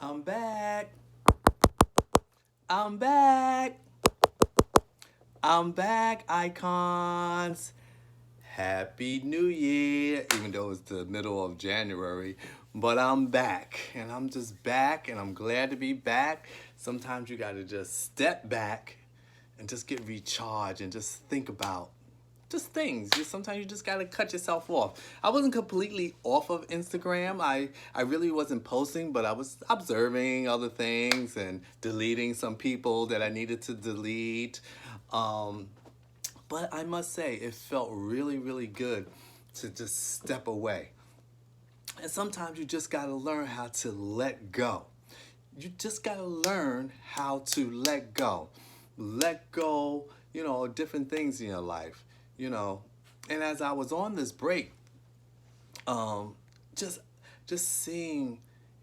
I'm back. I'm back. I'm back, icons. Happy New Year, even though it's the middle of January. But I'm back, and I'm just back, and I'm glad to be back. Sometimes you got to just step back and just get recharged and just think about just things. Sometimes you just gotta cut yourself off. I wasn't completely off of Instagram. I really wasn't posting, but I was observing other things and deleting some people that I needed to delete. Um, but I must say, it felt really, really good to just step away. And sometimes you just gotta learn how to let go. You just gotta learn how to let go. Let go, of different things in your life, you know. And as I was on this break, um, just just seeing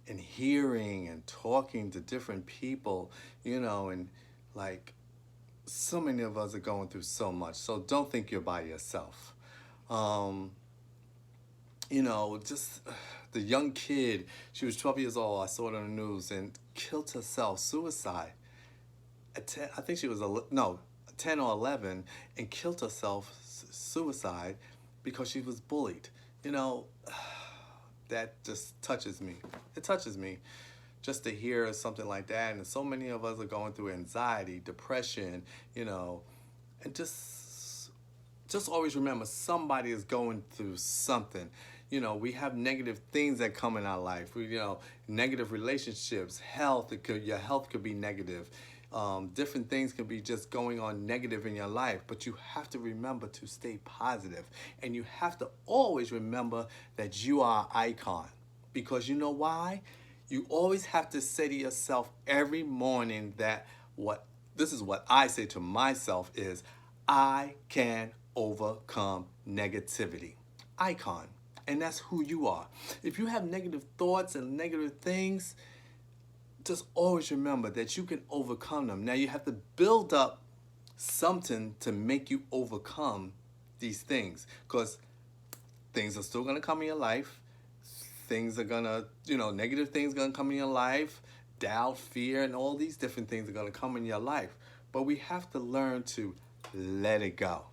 and hearing and talking to different people, and like so many of us are going through so much. So don't think you're by yourself. Um, just the young kid, she was 12 years old, I saw it on the news, and killed herself, suicide. At 10, I think she was, no, 10 or 11, and killed herself, suicide, because she was bullied. You know, that just touches me. It touches me just to hear something like that. And so many of us are going through anxiety, depression, and just always remember somebody is going through something. We have negative things that come in our life. Negative relationships, health. Your health could be negative. Different things can be just going on negative in your life, but you have to remember to stay positive, and you have to always remember that you are an icon. Because you know why? You always have to say to yourself every morning that what this is what I say to myself is I can overcome negativity. Icon. And that's who you are. If you have negative thoughts and negative things, just always remember that you can overcome them. Now you have to build up something to make you overcome these things, because things are still going to come in your life. Things are going to, negative things going to come in your life. Doubt, fear, and all these different things are going to come in your life. But we have to learn to let it go.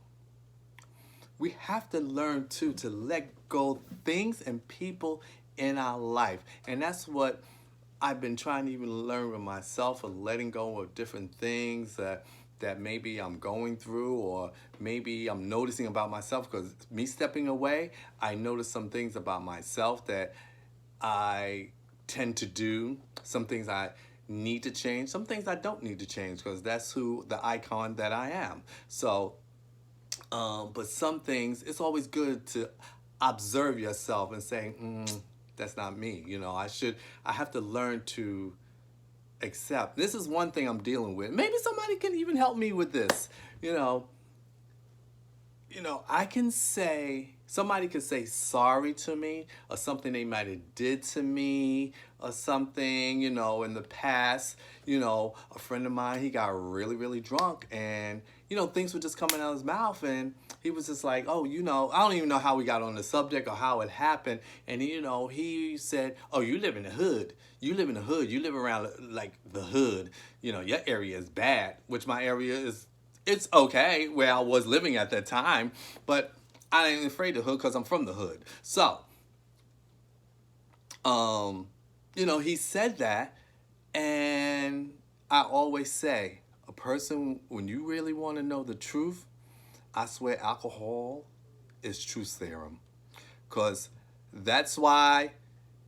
We have to learn to let go things and people in our life. And that's what I've been trying to even learn with myself, of letting go of different things that maybe I'm going through, or maybe I'm noticing about myself. Because me stepping away, I notice some things about myself that I tend to do. Some things I need to change, some things I don't need to change, because that's who the icon that I am. So but some things, it's always good to observe yourself and say, that's not me. I have to learn to accept. This is one thing I'm dealing with. Maybe somebody can even help me with this. You know, I can say, somebody can say sorry to me, or something they might have did to me, or something, in the past. A friend of mine, he got really, really drunk, and, things were just coming out of his mouth, and he was just like, oh, I don't even know how we got on the subject or how it happened. And, he said, oh, you live in the hood. You live in the hood. You live around, like, the hood. Your area is bad, which my area is, it's okay where I was living at that time, but I ain't afraid of the hood because I'm from the hood. So, he said that, and I always say, a person, when you really want to know the truth, I swear alcohol is truth serum. Because that's why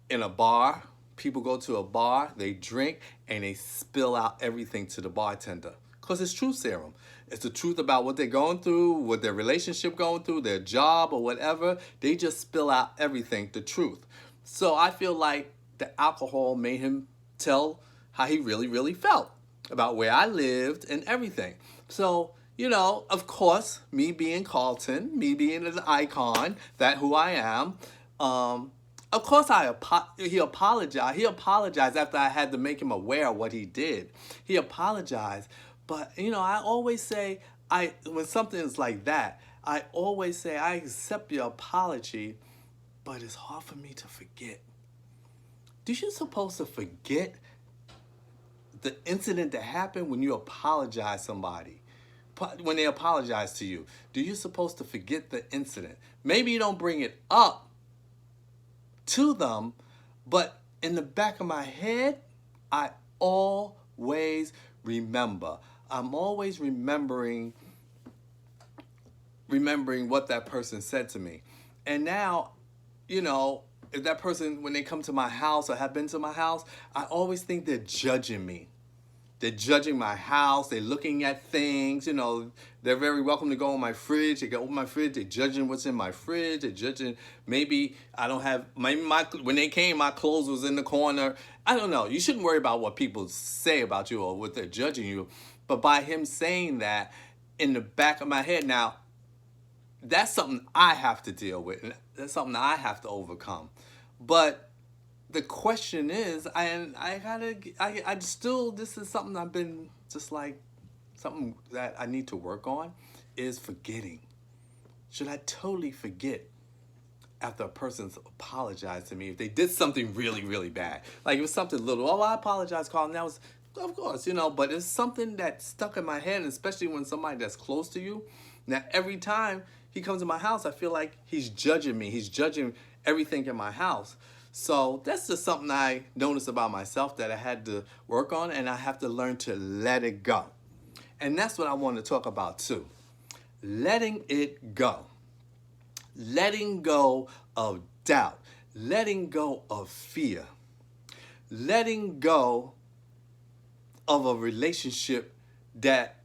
in a bar, people go to a bar, they drink, and they spill out everything to the bartender. Because it's truth serum. It's the truth about what they're going through, what their relationship going through, their job or whatever. They just spill out everything, the truth. So I feel like the alcohol made him tell how he really, really felt about where I lived and everything. So, of course, me being Carlton, me being an icon, that who I am, of course, he apologized. He apologized after I had to make him aware of what he did. He apologized. But, I always say, when something is like that, I always say, I accept your apology, but it's hard for me to forget. do you supposed to forget the incident that happened when you apologize somebody? When they apologize to you, do you supposed to forget the incident? Maybe you don't bring it up to them, but in the back of my head, I always remember. I'm always remembering what that person said to me. And now, you know, if that person, when they come to my house or have been to my house, I always think they're judging me. They're judging my house. They're looking at things. You know, they're very welcome to go in my fridge. They go in my fridge. They're judging what's in my fridge. They're judging maybe I don't have, maybe when they came, my clothes was in the corner. I don't know. You shouldn't worry about what people say about you or what they're judging you. But by him saying that in the back of my head, now, that's something I have to deal with. And that's something I have to overcome. But the question is, I still, this is something I've been just like, something that I need to work on is forgetting. Should I totally forget after a person's apologized to me if they did something really, really bad? Like it was something little, oh, I apologize, Carl, and that was, of course, you know, but it's something that stuck in my head, especially when somebody that's close to you. Now, every time he comes to my house, I feel like he's judging me. He's judging everything in my house. So that's just something I noticed about myself that I had to work on, and I have to learn to let it go. And that's what I want to talk about too. Letting it go. Letting go of doubt. Letting go of fear. Letting go of a relationship that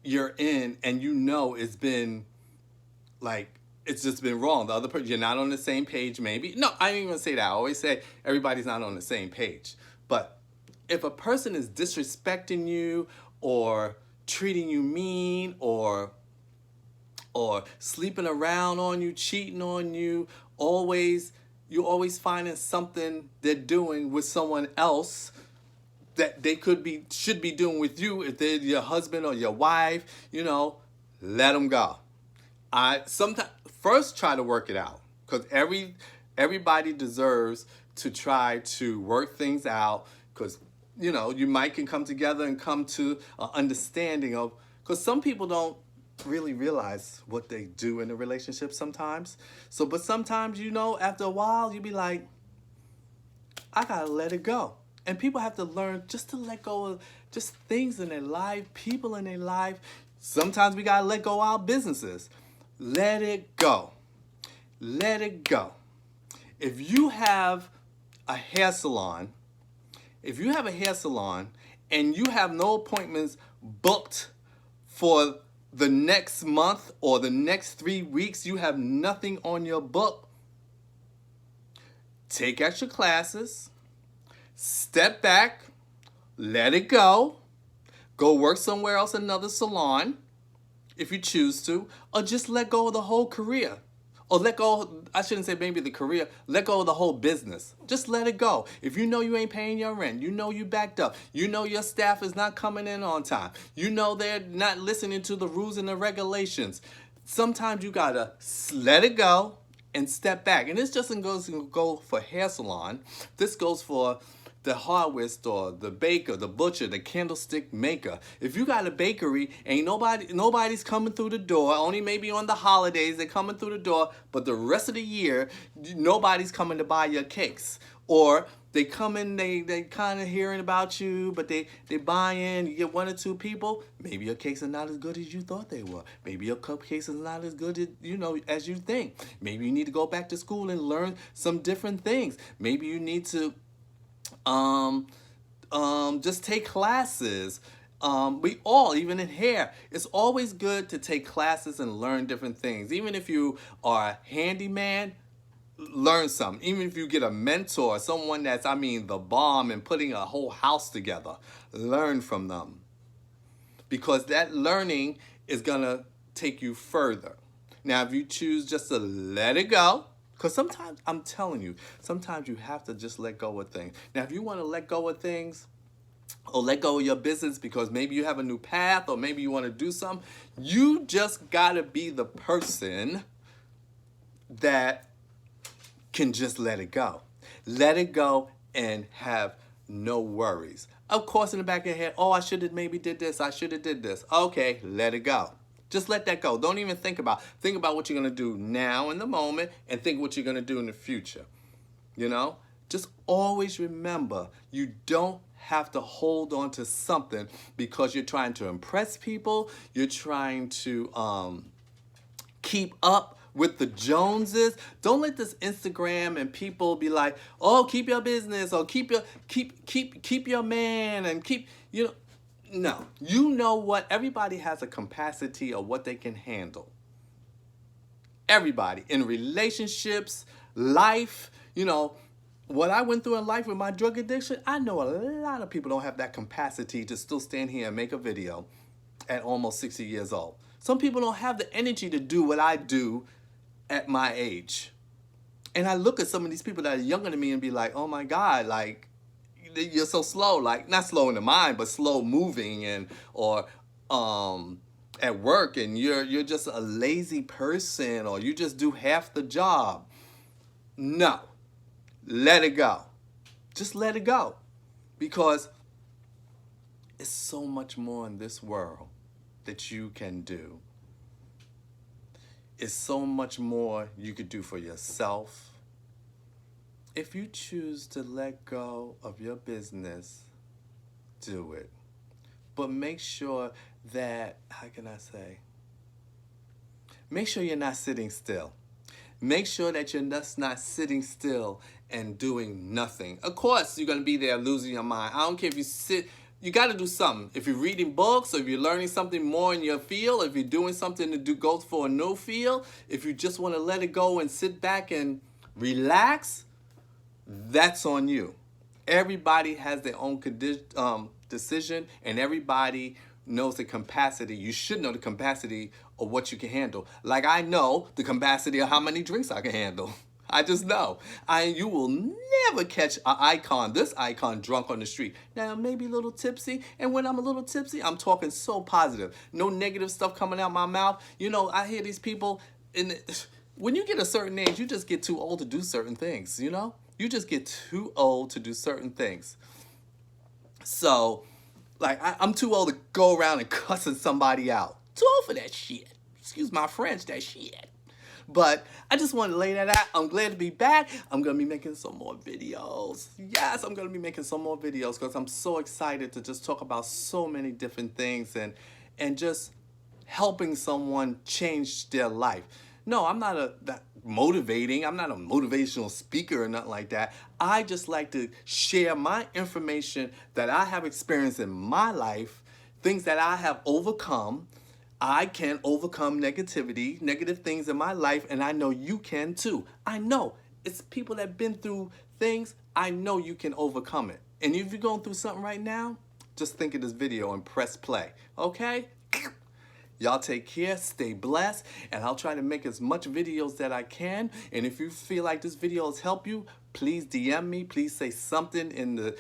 you're in and you know it's been like, it's just been wrong. The other person, you're not on the same page maybe. No, I didn't even say that. I always say everybody's not on the same page. But if a person is disrespecting you or treating you mean or sleeping around on you, cheating on you, you're always finding something they're doing with someone else that they should be doing with you if they're your husband or your wife, you know, let them go. I sometimes first try to work it out because everybody deserves to try to work things out because, you know, you might can come together and come to an understanding of, because some people don't really realize what they do in a relationship sometimes. So, but sometimes, you know, after a while, you be like, I gotta let it go. And people have to learn just to let go of just things in their life, people in their life. Sometimes we gotta let go of our businesses. Let it go. Let it go. If you have a hair salon, and you have no appointments booked for the next month or the next 3 weeks, you have nothing on your book, take extra classes, step back, let it go work somewhere else, another salon, if you choose to, or just let go of the whole career. Or let go, I shouldn't say maybe the career, let go of the whole business. Just let it go. If you know you ain't paying your rent, you know you backed up, you know your staff is not coming in on time, you know they're not listening to the rules and the regulations, sometimes you gotta let it go and step back. And this doesn't go for hair salon. This goes for the hardware store, the baker, the butcher, the candlestick maker. If you got a bakery, ain't nobody's coming through the door, only maybe on the holidays they're coming through the door, but the rest of the year, nobody's coming to buy your cakes. Or they come in, they kind of hearing about you, but they buy in, you get 1 or 2 people, maybe your cakes are not as good as you thought they were. Maybe your cupcakes are not as good as, as you think. Maybe you need to go back to school and learn some different things. Maybe you need to just take classes. We all, even in hair, it's always good to take classes and learn different things. Even if you are a handyman, learn something. Even if you get a mentor, someone that's, the bomb in putting a whole house together, learn from them. Because that learning is gonna take you further. Now, if you choose just to let it go, because sometimes, I'm telling you, sometimes you have to just let go of things. Now, if you want to let go of things or let go of your business because maybe you have a new path or maybe you want to do something, you just got to be the person that can just let it go. Let it go and have no worries. Of course, in the back of your head, oh, I should have maybe did this. I should have did this. Okay, let it go. Just let that go. Don't even think about. Think about what you're going to do now in the moment and think what you're going to do in the future. You know? Just always remember, you don't have to hold on to something because you're trying to impress people. You're trying to keep up with the Joneses. Don't let this Instagram and people be like, oh, keep your business or keep your man and keep, you know. No, you know what? Everybody has a capacity of what they can handle. Everybody in relationships, life, you know, what I went through in life with my drug addiction, I know a lot of people don't have that capacity to still stand here and make a video at almost 60 years old. Some people don't have the energy to do what I do at my age. And I look at some of these people that are younger than me and be like, oh my God, like, you're so slow. Like, not slow in the mind, but slow moving and, or, at work, and you're just a lazy person, or you just do half the job. No. Let it go. Just let it go. Because it's so much more in this world that you can do. It's so much more you could do for yourself. If you choose to let go of your business, do it. But make sure that, how can I say? Make sure you're not sitting still. Make sure that you're just not sitting still and doing nothing. Of course, you're going to be there losing your mind. I don't care if you sit, you got to do something. If you're reading books, or if you're learning something more in your field, if you're doing something to do go for a new field, if you just want to let it go and sit back and relax, that's on you. Everybody has their own decision, and everybody knows the capacity. You should know the capacity of what you can handle. Like I know the capacity of how many drinks I can handle. I just know. You will never catch this icon drunk on the street. Now, maybe a little tipsy, and when I'm a little tipsy, I'm talking so positive. No negative stuff coming out my mouth. You know, I hear these people, when you get a certain age, you just get too old to do certain things, you know? You just get too old to do certain things. So, like, I'm too old to go around and cussing somebody out. Too old for that shit. Excuse my French, that shit. But I just wanted to lay that out. I'm glad to be back. I'm going to be making some more videos. Yes, I'm going to be making some more videos because I'm so excited to just talk about so many different things and just helping someone change their life. No, I'm not that motivating. I'm not a motivational speaker or nothing like that. I just like to share my information that I have experienced in my life, things that I have overcome. I can overcome negativity, negative things in my life, and I know you can too. I know. It's people that have been through things. I know you can overcome it. And if you're going through something right now, just think of this video and press play. Okay? Y'all take care, stay blessed, and I'll try to make as much videos that I can. And if you feel like this video has helped you, please DM me. Please say something in the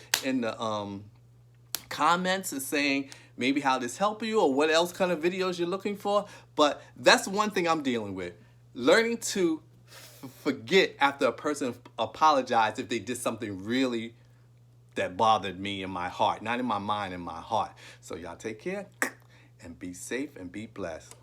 comments and saying maybe how this helped you or what else kind of videos you're looking for. But that's one thing I'm dealing with. Learning to forget after a person apologized if they did something really that bothered me in my heart. Not in my mind, in my heart. So y'all take care and be safe and be blessed.